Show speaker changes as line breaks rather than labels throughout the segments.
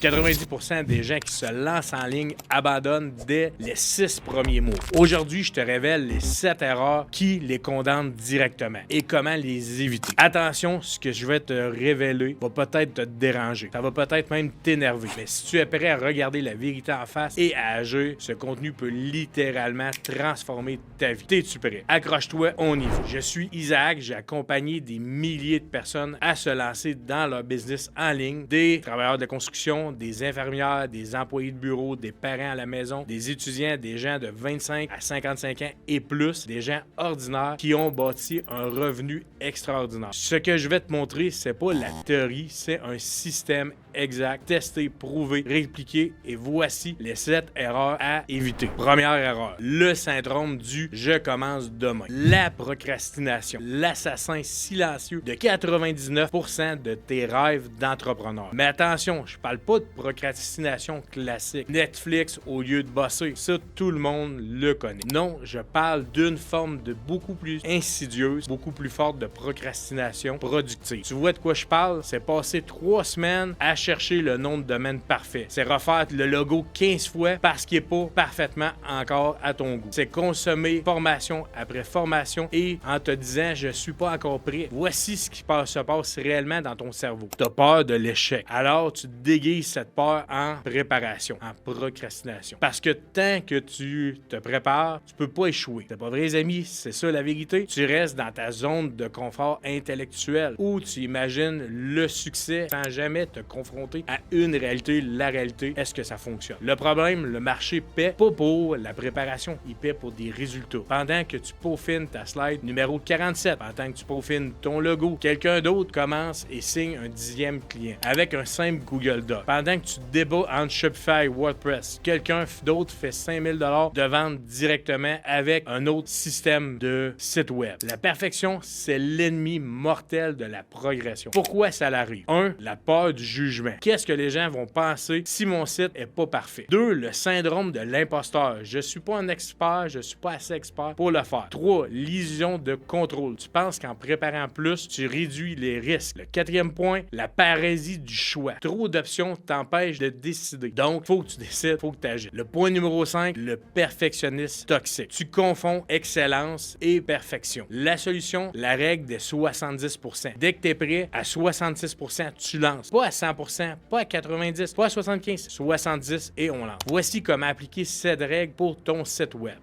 90% des gens qui se lancent en ligne abandonnent dès les 6 premiers mots. Aujourd'hui, je te révèle les 7 erreurs qui les condamnent directement et comment les éviter. Attention, ce que je vais te révéler va peut-être te déranger. Ça va peut-être même t'énerver. Mais si tu es prêt à regarder la vérité en face et à agir, ce contenu peut littéralement transformer ta vie. T'es-tu prêt? Accroche-toi, on y va. Je suis Isaac, j'ai accompagné des milliers de personnes à se lancer dans leur business en ligne, des travailleurs de construction, des infirmières, des employés de bureau, des parents à la maison, des étudiants, des gens de 25 à 55 ans et plus, des gens ordinaires qui ont bâti un revenu extraordinaire. Ce que je vais te montrer, c'est pas la théorie, c'est un système exact, testé, prouvé, répliqué, et voici les 7 erreurs à éviter. Première erreur, le syndrome du « je commence demain ». La procrastination, l'assassin silencieux de 99% de tes rêves d'entrepreneur. Mais attention, je parle pas de procrastination classique. Netflix au lieu de bosser, ça tout le monde le connaît. Non, je parle d'une forme de beaucoup plus insidieuse, beaucoup plus forte de procrastination productive. Tu vois de quoi je parle? C'est passer 3 semaines à chercher le nom de domaine parfait. C'est refaire le logo 15 fois parce qu'il n'est pas parfaitement encore à ton goût. C'est consommer formation après formation et en te disant « je suis pas encore prêt ». Voici ce qui se passe réellement dans ton cerveau. Tu as peur de l'échec. Alors, tu déguises cette peur en préparation, en procrastination. Parce que tant que tu te prépares, tu peux pas échouer. C'est pas vrai, les amis? C'est ça la vérité. Tu restes dans ta zone de confort intellectuel où tu imagines le succès sans jamais te confronter à une réalité, la réalité. Est-ce que ça fonctionne? Le problème, le marché paie pas pour la préparation, il paie pour des résultats. Pendant que tu peaufines ta slide numéro 47, pendant que tu peaufines ton logo, quelqu'un d'autre commence et signe un 10e client avec un simple Google Doc. Pendant que tu débats entre Shopify et WordPress, quelqu'un d'autre fait 5000 $ de vente directement avec un autre système de site web. La perfection, c'est l'ennemi mortel de la progression. Pourquoi ça arrive? 1. La peur du jugement. Qu'est-ce que les gens vont penser si mon site est pas parfait? 2. Le syndrome de l'imposteur. Je suis pas un expert, je suis pas assez expert pour le faire. 3. L'illusion de contrôle. Tu penses qu'en préparant plus, tu réduis les risques. Le 4e point, la paralysie du choix. Trop d'options t'empêchent de décider. Donc, faut que tu décides, faut que tu agisses. Le point numéro 5, le perfectionnisme toxique. Tu confonds excellence et perfection. La solution, la règle des 70%. Dès que tu es prêt, à 66%, tu lances. Pas à 100%, pas à 90%, pas à 75%, 70% et on lance. Voici comment appliquer cette règle pour ton site web.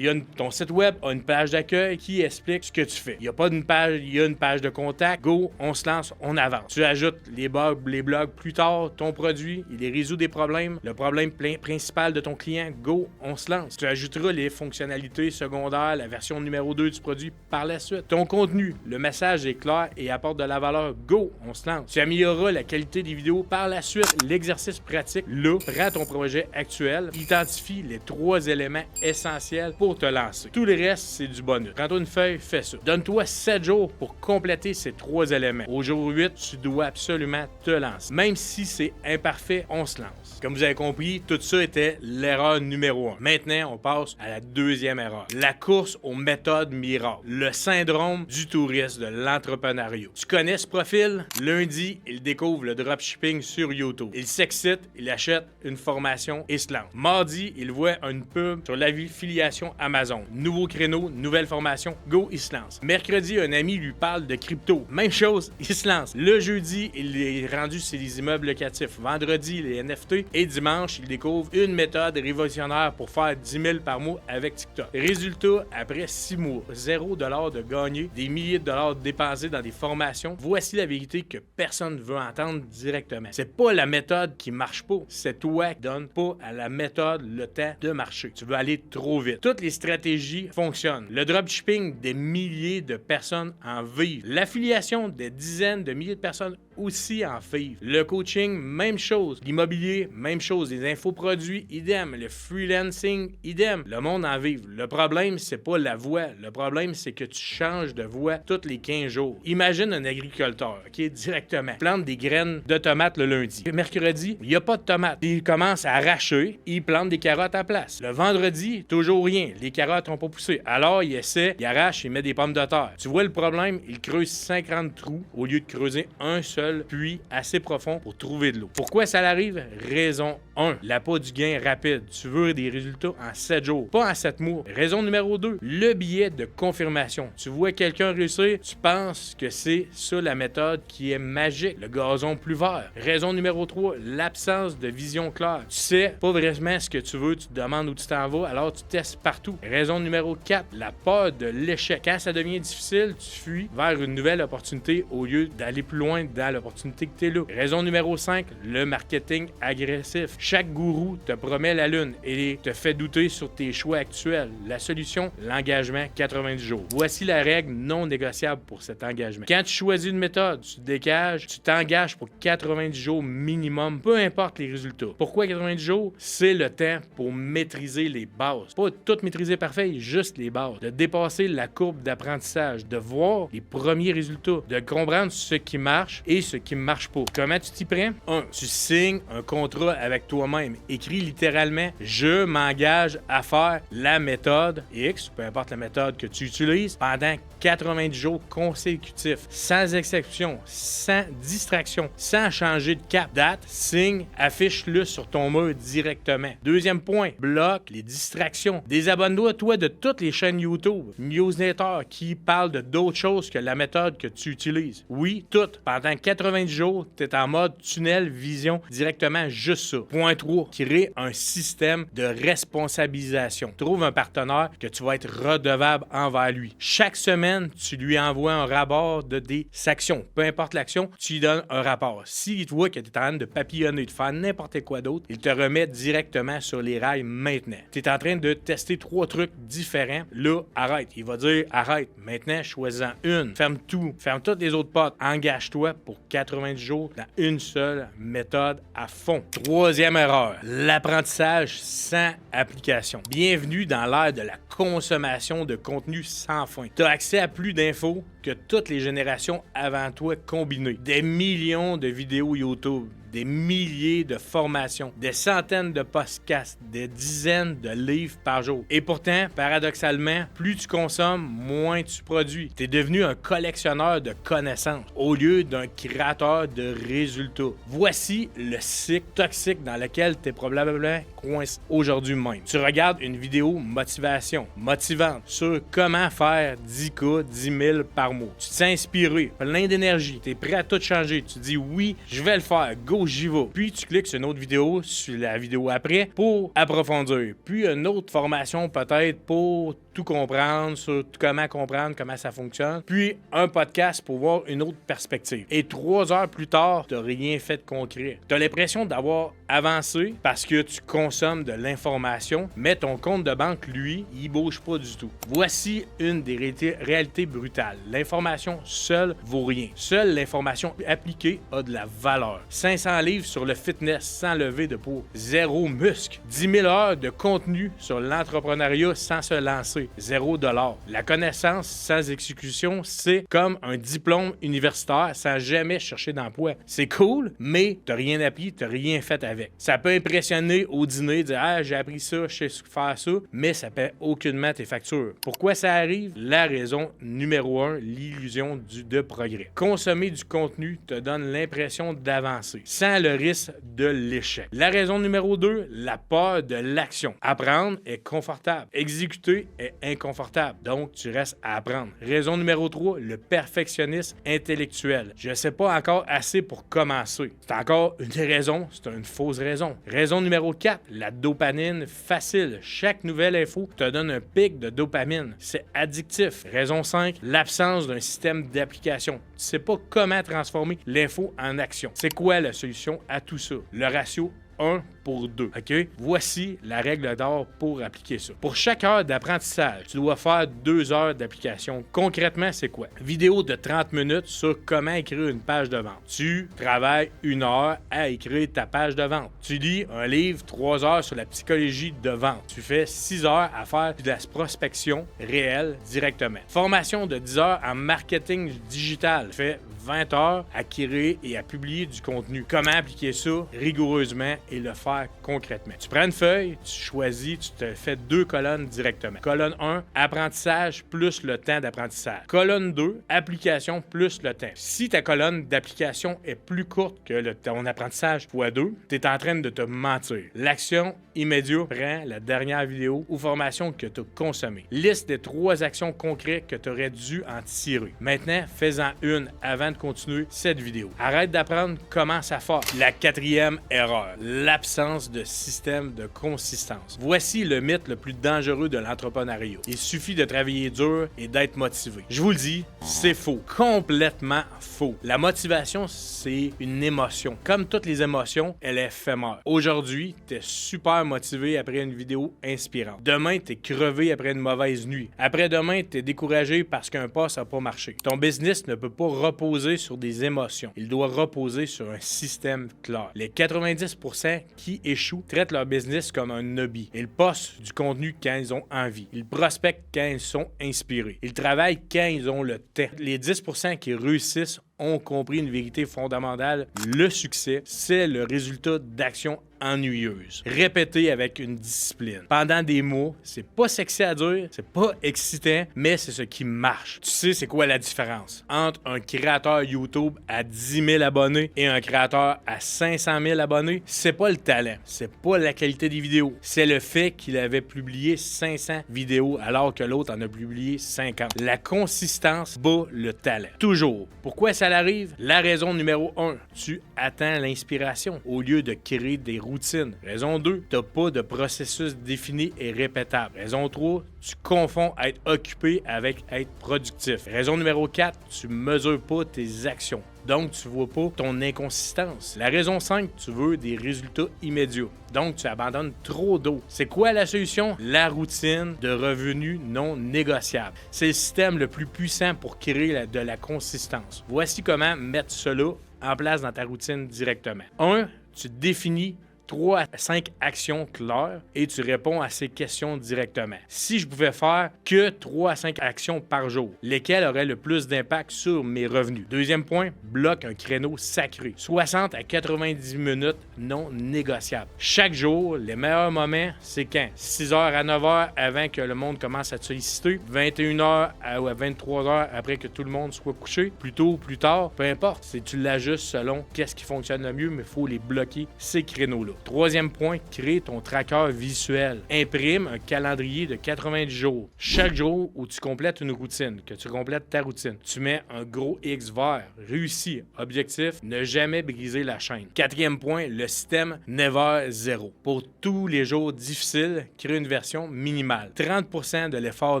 Ton site web a une page d'accueil qui explique ce que tu fais. Il n'y a pas d'une page, il y a une page de contact. Go, on se lance, on avance. Tu ajoutes les blogs plus tard, ton produit, il résout des problèmes. Le problème principal de ton client, go, on se lance. Tu ajouteras les fonctionnalités secondaires, la version numéro 2 du produit par la suite. Ton contenu, le message est clair et apporte de la valeur. Go, on se lance. Tu amélioreras la qualité des vidéos par la suite. L'exercice pratique, là, prends ton projet actuel, identifie les 3 éléments essentiels pour te lancer. Tout le reste, c'est du bonus. Prends-toi une feuille, fais ça. Donne-toi 7 jours pour compléter ces 3 éléments. Au jour 8, tu dois absolument te lancer. Même si c'est imparfait, on se lance. Comme vous avez compris, tout ça était l'erreur numéro 1. Maintenant, on passe à la 2e erreur. La course aux méthodes miracles. Le syndrome du tourisme, de l'entrepreneuriat. Tu connais ce profil? Lundi, il découvre le dropshipping sur YouTube. Il s'excite, il achète une formation et se lance. Mardi, il voit une pub sur l'affiliation Amazon. Nouveau créneau, nouvelle formation, go, il se lance. Mercredi, un ami lui parle de crypto. Même chose, il se lance. Le jeudi, il est rendu sur les immeubles locatifs. Vendredi, les NFT. Et dimanche, il découvre une méthode révolutionnaire pour faire 10 000 par mois avec TikTok. Résultat, après 6 mois, 0 $ de gagné, des milliers de dollars dépensés dans des formations. Voici la vérité que personne ne veut entendre directement. C'est pas la méthode qui marche pas, c'est toi qui donne pas à la méthode le temps de marcher. Tu veux aller trop vite. Toutes les stratégies fonctionnent. Le dropshipping, des milliers de personnes en vivent. L'affiliation, des dizaines de milliers de personnes aussi en vivent. Le coaching, même chose. L'immobilier, même chose. Les infoproduits, idem. Le freelancing, idem. Le monde en vive. Le problème, c'est pas la voie. Le problème, c'est que tu changes de voie tous les 15 jours. Imagine un agriculteur, OK, directement. Plante des graines de tomates le lundi. Le mercredi, il n'y a pas de tomates. Il commence à arracher, il plante des carottes à place. Le vendredi, toujours rien. Les carottes n'ont pas poussé. Alors, il essaie, il arrache, il met des pommes de terre. Tu vois le problème? Il creuse 50 trous au lieu de creuser un seul seul puits assez profond pour trouver de l'eau. Pourquoi ça arrive? Raison 1. L'appât du gain rapide. Tu veux des résultats en 7 jours, pas en 7 mois. Raison numéro 2. Le biais de confirmation. Tu vois quelqu'un réussir, tu penses que c'est ça la méthode qui est magique. Le gazon plus vert. Raison numéro 3. L'absence de vision claire. Tu sais pas vraiment ce que tu veux, tu te demandes où tu t'en vas, alors tu testes partout. Raison numéro 4. La peur de l'échec. Quand ça devient difficile, tu fuis vers une nouvelle opportunité au lieu d'aller plus loin dans l'opportunité que tu es là. Raison numéro 5. Le marketing agressif. Chaque gourou te promet la lune et te fait douter sur tes choix actuels. La solution, l'engagement 90 jours. Voici la règle non négociable pour cet engagement. Quand tu choisis une méthode, tu te dégages, tu t'engages pour 90 jours minimum, peu importe les résultats. Pourquoi 90 jours? C'est le temps pour maîtriser les bases. Pas tout maîtriser parfait, juste les bases. De dépasser la courbe d'apprentissage, de voir les premiers résultats, de comprendre ce qui marche et ce qui ne marche pas. Comment tu t'y prends? 1. Tu signes un contrat avec toi-même. Écris littéralement « Je m'engage à faire la méthode X », peu importe la méthode que tu utilises, pendant 90 jours consécutifs, sans exception, sans distraction, sans changer de cap. Date, signe, affiche-le sur ton mur directement. Deuxième point, bloque les distractions. Désabonne-toi, toi, de toutes les chaînes YouTube, newsletters qui parlent de d'autres choses que la méthode que tu utilises. Oui, toutes. Pendant 90 jours, tu es en mode tunnel vision directement, juste ça. Point 3, créer un système de responsabilisation. Trouve un partenaire que tu vas être redevable envers lui. Chaque semaine, tu lui envoies un rapport de des actions. Peu importe l'action, tu lui donnes un rapport. S'il voit que tu es en train de papillonner, de faire n'importe quoi d'autre, il te remet directement sur les rails maintenant. Tu es en train de tester 3 trucs différents. Là, arrête. Il va dire arrête. Maintenant, choisis-en une. Ferme tout. Ferme toutes les autres portes. Engage-toi pour 90 jours dans une seule méthode à fond. Troisième erreur, l'apprentissage sans application. Bienvenue dans l'ère de la consommation de contenu sans fin. Tu as accès à plus d'infos que toutes les générations avant toi combinées. Des millions de vidéos YouTube, des milliers de formations, des centaines de podcasts, des dizaines de livres par jour. Et pourtant, paradoxalement, plus tu consommes, moins tu produis. Tu es devenu un collectionneur de connaissances au lieu d'un créateur de résultats. Voici le cycle toxique dans lequel tu es probablement coincé aujourd'hui même. Tu regardes une vidéo motivante sur comment faire 10K, 10 000 par mois. Tu te sens inspiré, plein d'énergie, tu es prêt à tout changer. Tu dis oui, je vais le faire, go, j'y vais. Puis tu cliques sur une autre vidéo, sur la vidéo après, pour approfondir. Puis une autre formation peut-être pour tout comprendre, sur comment comprendre comment ça fonctionne. Puis un podcast pour voir une autre perspective. Et 3 heures plus tard, tu n'as rien fait de concret. Tu as l'impression d'avoir avancé parce que tu consommes de l'information, mais ton compte de banque, lui, il bouge pas du tout. Voici une des réalités brutales. L'information seule vaut rien. Seule l'information appliquée a de la valeur. 500 livres sur le fitness sans lever de poids. 0 muscle. 10 000 heures de contenu sur l'entrepreneuriat sans se lancer. 0 $. La connaissance sans exécution, c'est comme un diplôme universitaire sans jamais chercher d'emploi. C'est cool, mais t'as rien appris, t'as rien fait avec. Ça peut impressionner au dîner, dire « Ah, j'ai appris ça, je sais faire ça », mais ça paie aucunement tes factures. Pourquoi ça arrive? La raison numéro 1, l'illusion de progrès. Consommer du contenu te donne l'impression d'avancer, sans le risque de l'échec. La raison numéro 2, la peur de l'action. Apprendre est confortable. Exécuter est inconfortable. Donc, tu restes à apprendre. Raison numéro 3, le perfectionnisme intellectuel. Je ne sais pas encore assez pour commencer. C'est encore une raison, c'est une fausse raison. Raison numéro 4, la dopamine facile. Chaque nouvelle info te donne un pic de dopamine. C'est addictif. Raison 5, l'absence d'un système d'application. Tu ne sais pas comment transformer l'info en action. C'est quoi la solution à tout ça? Le ratio 1 pour 2. OK? Voici la règle d'or pour appliquer ça. Pour chaque heure d'apprentissage, tu dois faire 2 heures d'application. Concrètement, c'est quoi? Vidéo de 30 minutes sur comment écrire une page de vente. Tu travailles 1 heure à écrire ta page de vente. Tu lis un livre 3 heures sur la psychologie de vente. Tu fais 6 heures à faire de la prospection réelle directement. Formation de 10 heures en marketing digital. Tu fais 20 heures à créer et à publier du contenu. Comment appliquer ça rigoureusement et le faire concrètement? Tu prends une feuille, tu choisis, tu te fais 2 colonnes directement. Colonne 1, apprentissage plus le temps d'apprentissage. Colonne 2, application plus le temps. Si ta colonne d'application est plus courte que ton apprentissage x2, tu es en train de te mentir. L'action immédiate prend la dernière vidéo ou formation que tu as consommée. Liste des 3 actions concrètes que tu aurais dû en tirer. Maintenant, fais-en une avant de continuer cette vidéo. Arrête d'apprendre, commence à faire. La 4e erreur, l'absence de système de consistance. Voici le mythe le plus dangereux de l'entrepreneuriat. Il suffit de travailler dur et d'être motivé. Je vous le dis, c'est faux. Complètement faux. La motivation, c'est une émotion. Comme toutes les émotions, elle est éphémère. Aujourd'hui, tu es super motivé après une vidéo inspirante. Demain, tu es crevé après une mauvaise nuit. Après-demain, tu es découragé parce qu'un poste n'a pas marché. Ton business ne peut pas reposer sur des émotions. Il doit reposer sur un système clair. Les 90% qui échouent traitent leur business comme un hobby. Ils postent du contenu quand ils ont envie. Ils prospectent quand ils sont inspirés. Ils travaillent quand ils ont le temps. Les 10% qui réussissent ont compris une vérité fondamentale. Le succès, c'est le résultat d'actions ennuyeuses, répétées avec une discipline. Pendant des mois, c'est pas sexy à dire, c'est pas excitant, mais c'est ce qui marche. Tu sais c'est quoi la différence entre un créateur YouTube à 10 000 abonnés et un créateur à 500 000 abonnés? C'est pas le talent, c'est pas la qualité des vidéos, c'est le fait qu'il avait publié 500 vidéos alors que l'autre en a publié 50. La consistance bat le talent. Toujours. Pourquoi ça arrive? La raison numéro 1, tu attends l'inspiration au lieu de créer des routines. Raison 2, tu n'as pas de processus défini et répétable. Raison 3, tu confonds être occupé avec être productif. Raison numéro 4, tu ne mesures pas tes actions. Donc, tu ne vois pas ton inconsistance. La raison 5, tu veux des résultats immédiats. Donc, tu abandonnes trop d'eau. C'est quoi la solution? La routine de revenus non négociables. C'est le système le plus puissant pour créer de la consistance. Voici comment mettre cela en place dans ta routine directement. 1, tu définis 3 à 5 actions claires et tu réponds à ces questions directement. Si je pouvais faire que 3 à 5 actions par jour, lesquelles auraient le plus d'impact sur mes revenus? Deuxième point, bloque un créneau sacré. 60 à 90 minutes non négociables. Chaque jour, les meilleurs moments, c'est quand? 6h à 9h avant que le monde commence à te solliciter, 21h à 23h après que tout le monde soit couché, plus tôt ou plus tard, peu importe. Tu l'ajustes selon qu'est-ce qui fonctionne le mieux, mais il faut les bloquer, ces créneaux-là. Troisième point, crée ton tracker visuel. Imprime un calendrier de 90 jours. Chaque jour où tu complètes une routine, que tu complètes ta routine, tu mets un gros X vert. Réussi. Objectif, ne jamais briser la chaîne. Quatrième point, le système Never Zero. Pour tous les jours difficiles, crée une version minimale. 30% de l'effort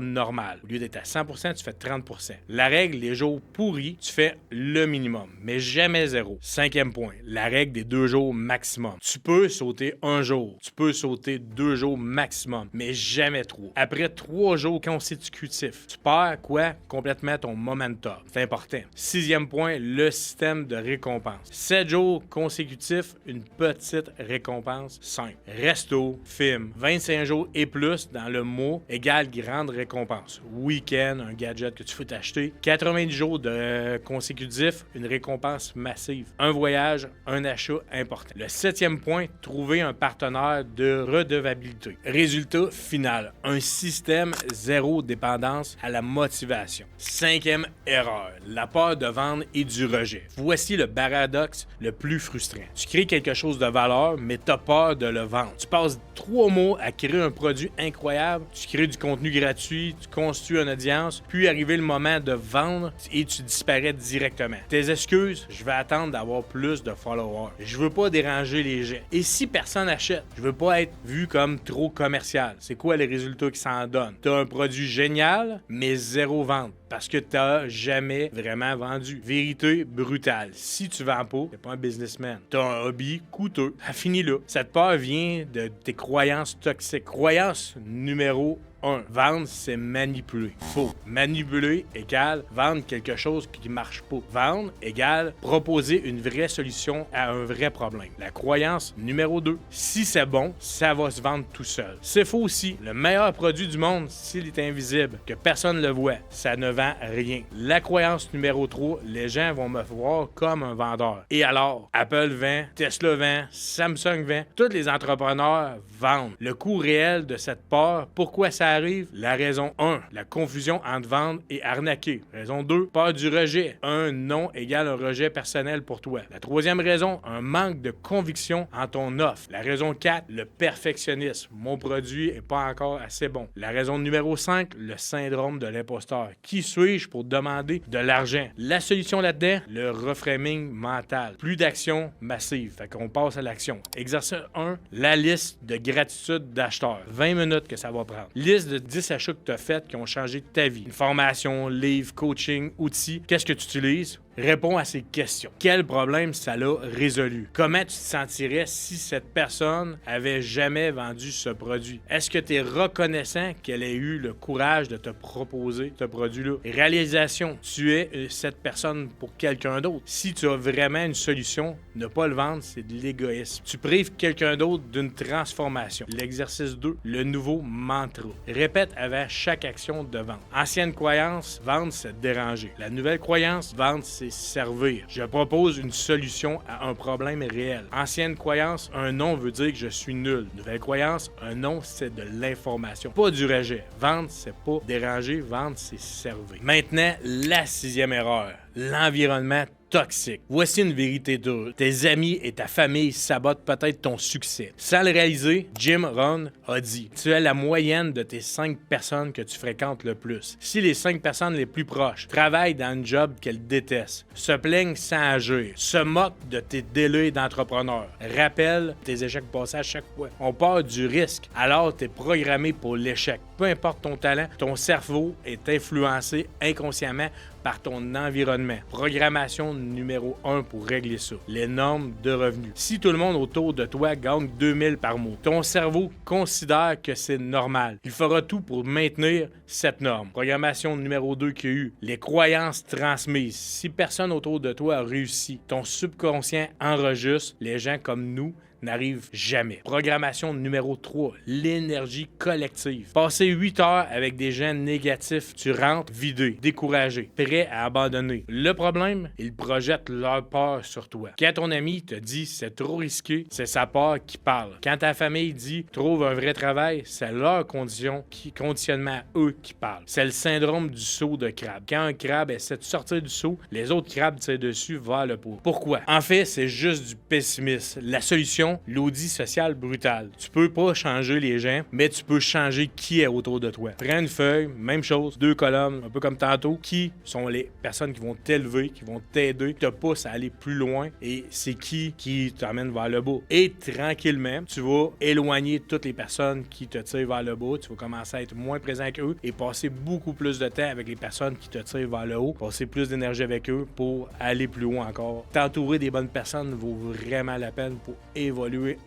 normal. Au lieu d'être à 100%, tu fais 30%. La règle, les jours pourris, tu fais le minimum, mais jamais zéro. Cinquième point, la règle des 2 jours maximum. Tu peux sauter un jour, tu peux sauter 2 jours maximum, mais jamais 3. Après 3 jours consécutifs, tu perds quoi? Complètement ton momentum. C'est important. Sixième point, le système de récompense. 7 jours consécutifs, une petite récompense simple. Resto, film, 25 jours et plus dans le mois égale grande récompense. Week-end, un gadget que tu peux t'acheter. 90 jours de consécutifs, une récompense massive. Un voyage, un achat important. Le 7e point, trouver un partenaire de redevabilité. Résultat final, un système zéro dépendance à la motivation. 5e erreur, la peur de vendre et du rejet. Voici le paradoxe le plus frustrant. Tu crées quelque chose de valeur, mais tu as peur de le vendre. Tu passes 3 mois à créer un produit incroyable, tu crées du contenu gratuit, tu construis une audience, puis arrivé le moment de vendre et tu disparais directement. Tes excuses, je vais attendre d'avoir plus de followers. Je veux pas déranger les gens. Et si personne n'achète, je veux pas être vu comme trop commercial. C'est quoi les résultats qui s'en donnent? Tu as un produit génial, mais zéro vente. Parce que tu n'as jamais vraiment vendu. Vérité brutale. Si tu vends pas, t'es pas un businessman. Tu as un hobby coûteux. Ça finit là. Cette peur vient de tes croyances toxiques. Croyance numéro 1. Vendre, c'est manipuler. Faux. Manipuler égale vendre quelque chose qui marche pas. Vendre égale proposer une vraie solution à un vrai problème. La croyance numéro 2. Si c'est bon, ça va se vendre tout seul. C'est faux aussi. Le meilleur produit du monde, s'il est invisible, que personne ne le voit, ça ne vends rien. La croyance numéro 3, les gens vont me voir comme un vendeur. Et alors, Apple vend, Tesla vend, Samsung vend, tous les entrepreneurs vendent. Le coût réel de cette peur, pourquoi ça arrive? La raison 1, la confusion entre vendre et arnaquer. Raison 2, peur du rejet. Un non égale un rejet personnel pour toi. La troisième raison, un manque de conviction en ton offre. La raison 4, le perfectionnisme. Mon produit n'est pas encore assez bon. La raison numéro 5, le syndrome de l'imposteur. Qui suis-je pour demander de l'argent? La solution là-dedans, le reframing mental. Plus d'action massive. Fait qu'on passe à l'action. Exercice 1, la liste de gratitude d'acheteurs. 20 minutes que ça va prendre. Liste de 10 achats que tu as faits qui ont changé ta vie. Une formation, livre, coaching, outils. Qu'est-ce que tu utilises? Réponds à ces questions. Quel problème ça l'a résolu? Comment tu te sentirais si cette personne avait jamais vendu ce produit? Est-ce que tu es reconnaissant qu'elle ait eu le courage de te proposer ce produit-là? Réalisation, tu es cette personne pour quelqu'un d'autre. Si tu as vraiment une solution, ne pas le vendre, c'est de l'égoïsme. Tu prives quelqu'un d'autre d'une transformation. L'exercice 2, le nouveau mantra. Répète avant chaque action de vente. Ancienne croyance, vendre, c'est déranger. La nouvelle croyance, vendre, c'est servir. Je propose une solution à un problème réel. Ancienne croyance, un non veut dire que je suis nul. Nouvelle croyance, un non, c'est de l'information, pas du rejet. Vendre, c'est pas déranger. Vendre, c'est servir. Maintenant, la 6e erreur, l'environnement toxique. Voici une vérité dure. Tes amis et ta famille sabotent peut-être ton succès. Sans le réaliser, Jim Rohn a dit: tu es la moyenne de tes 5 personnes que tu fréquentes le plus. Si les 5 personnes les plus proches travaillent dans un job qu'elles détestent, se plaignent sans agir, se moquent de tes délais d'entrepreneur, rappelle tes échecs passés à chaque fois. On part du risque, alors tu es programmé pour l'échec. Peu importe ton talent, ton cerveau est influencé inconsciemment par ton environnement. Programmation numéro 1 pour régler ça. Les normes de revenus. Si tout le monde autour de toi gagne 2000 par mois, ton cerveau considère que c'est normal. Il fera tout pour maintenir cette norme. Programmation numéro 2 qu'il y a eu. Les croyances transmises. Si personne autour de toi a réussi, ton subconscient enregistre les gens comme nous n'arrive jamais. Programmation numéro 3, l'énergie collective. Passer 8 heures avec des gens négatifs, tu rentres vidé, découragé, prêt à abandonner. Le problème, ils projettent leur peur sur toi. Quand ton ami te dit c'est trop risqué, c'est sa peur qui parle. Quand ta famille dit trouve un vrai travail, c'est leur conditionnement eux qui parlent. C'est le syndrome du seau de crabe. Quand un crabe essaie de sortir du seau, les autres crabes tirent dessus vers le pot. Pourquoi? En fait, c'est juste du pessimisme. La solution, l'audit social brutal. Tu peux pas changer les gens, mais tu peux changer qui est autour de toi. Prends une feuille, même chose, 2 colonnes, un peu comme tantôt. Qui sont les personnes qui vont t'élever, qui vont t'aider, qui te poussent à aller plus loin, et c'est qui t'amène vers le bas. Et tranquillement, tu vas éloigner toutes les personnes qui te tirent vers le bas. Tu vas commencer à être moins présent qu'eux et passer beaucoup plus de temps avec les personnes qui te tirent vers le haut, passer plus d'énergie avec eux pour aller plus loin encore. T'entourer des bonnes personnes vaut vraiment la peine pour évoluer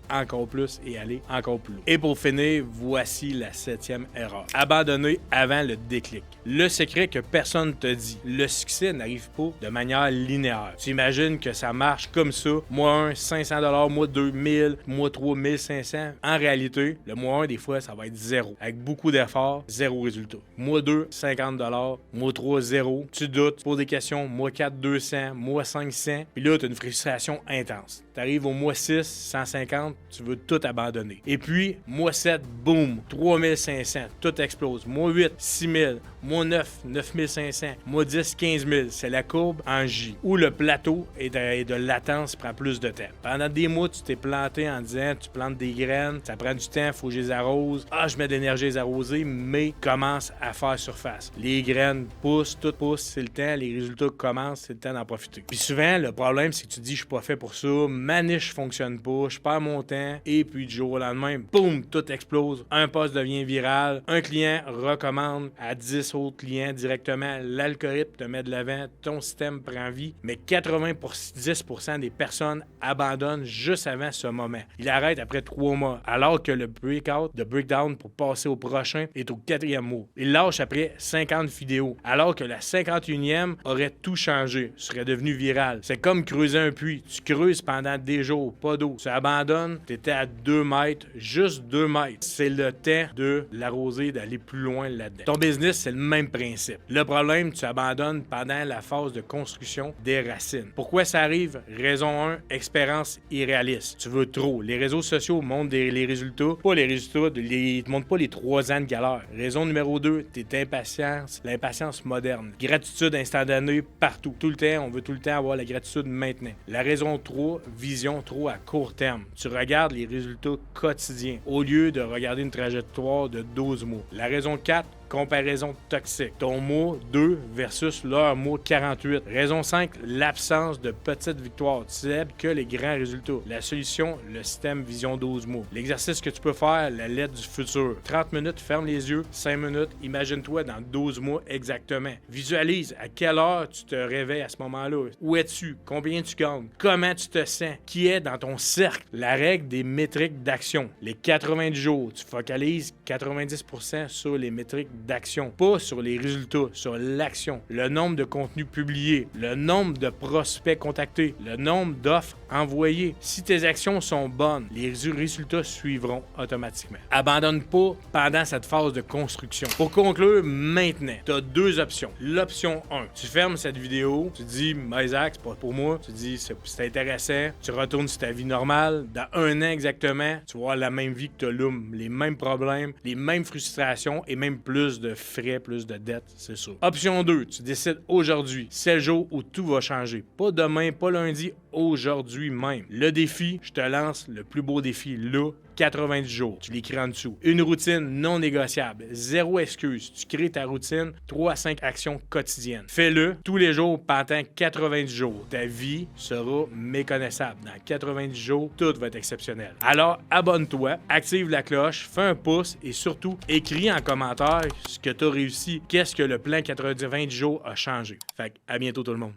encore plus et aller encore plus loin. Et pour finir, voici la 7e erreur. Abandonner avant le déclic. Le secret que personne te dit. Le succès n'arrive pas de manière linéaire. Tu imagines que ça marche comme ça. Mois 1, 500 $, mois 2, 1000, mois 3, 1500. En réalité, le mois 1, des fois, ça va être 0. Avec beaucoup d'efforts, 0 résultat. Mois 2, 50 $, mois 3, 0. Tu doutes, tu poses des questions. Mois 4, 200, mois 5, 100. Puis là, tu as une frustration intense. Tu arrives au mois 6, 150, tu veux tout abandonner. Et puis, mois 7, boum, 3500, tout explose. Mois 8, 6000, mois 9, 9500, mois 10, 15 000. C'est la courbe en J, où le plateau et de latence prend plus de temps. Pendant des mois, tu t'es planté en disant, tu plantes des graines, ça prend du temps, il faut que je les arrose. Ah, je mets de l'énergie à les arroser, mais commence à faire surface. Les graines poussent, tout pousse, c'est le temps, les résultats commencent, c'est le temps d'en profiter. Puis souvent, le problème, c'est que tu dis, je suis pas fait pour ça, ma niche fonctionne pas, je perds mon temps, et puis du jour au lendemain, boum, tout explose. Un post devient viral, un client recommande à 10 autres clients directement, l'algorithme te met de l'avant, ton système prend vie, mais 90% des personnes abandonnent juste avant ce moment. Ils arrêtent après 3 mois, alors que le breakdown pour passer au prochain est au 4e mois. Ils lâchent après 50 vidéos, alors que la 51e aurait tout changé, serait devenu viral. C'est comme creuser un puits. Tu creuses pendant des jours, pas d'eau. Tu abandonnes, tu étais à 2 mètres, juste 2 mètres. C'est le temps de l'arroser, d'aller plus loin là-dedans. Ton business, c'est le Même principe. Le problème, tu abandonnes pendant la phase de construction des racines. Pourquoi ça arrive? Raison 1, expérience irréaliste. Tu veux trop. Les réseaux sociaux montrent les résultats, pas les résultats, ils te montrent pas les 3 ans de galère. Raison numéro 2, t'es impatience, l'impatience moderne. Gratitude instantanée partout. Tout le temps, on veut tout le temps avoir la gratitude maintenant. La raison 3, vision trop à court terme. Tu regardes les résultats quotidiens au lieu de regarder une trajectoire de 12 mois. La raison 4, comparaison toxique. Ton mois 2 versus leur mois 48. Raison 5, l'absence de petites victoires. Tu célèbres que les grands résultats. La solution, le système Vision 12 mois. L'exercice que tu peux faire, la lettre du futur. 30 minutes, ferme les yeux. 5 minutes, imagine-toi dans 12 mois exactement. Visualise à quelle heure tu te réveilles à ce moment-là. Où es-tu? Combien tu gagnes? Comment tu te sens? Qui est dans ton cercle? La règle des métriques d'action. Les 90 jours, tu focalises 90% sur les métriques d'action, pas sur les résultats, sur l'action, le nombre de contenus publiés, le nombre de prospects contactés, le nombre d'offres envoyées. Si tes actions sont bonnes, les résultats suivront automatiquement. Abandonne pas pendant cette phase de construction. Pour conclure, maintenant, tu as 2 options. L'option 1, tu fermes cette vidéo, tu dis « Isaac, c'est pas pour moi », tu dis « c'est intéressant », tu retournes sur ta vie normale, dans 1 an exactement, tu vas avoir la même vie que tu as là, les mêmes problèmes, les mêmes frustrations et même plus de frais, plus de dettes, c'est sûr. Option 2, tu décides aujourd'hui, c'est le jour où tout va changer. Pas demain, pas lundi, aujourd'hui même. Le défi, je te lance le plus beau défi là, 90 jours. Tu l'écris en dessous. Une routine non négociable. 0 excuse. Tu crées ta routine, 3 à 5 actions quotidiennes. Fais-le tous les jours pendant 90 jours. Ta vie sera méconnaissable. Dans 90 jours, tout va être exceptionnel. Alors, abonne-toi, active la cloche, fais un pouce et surtout, écris en commentaire ce que tu as réussi. Qu'est-ce que le plan 90 jours a changé. Fait à bientôt tout le monde.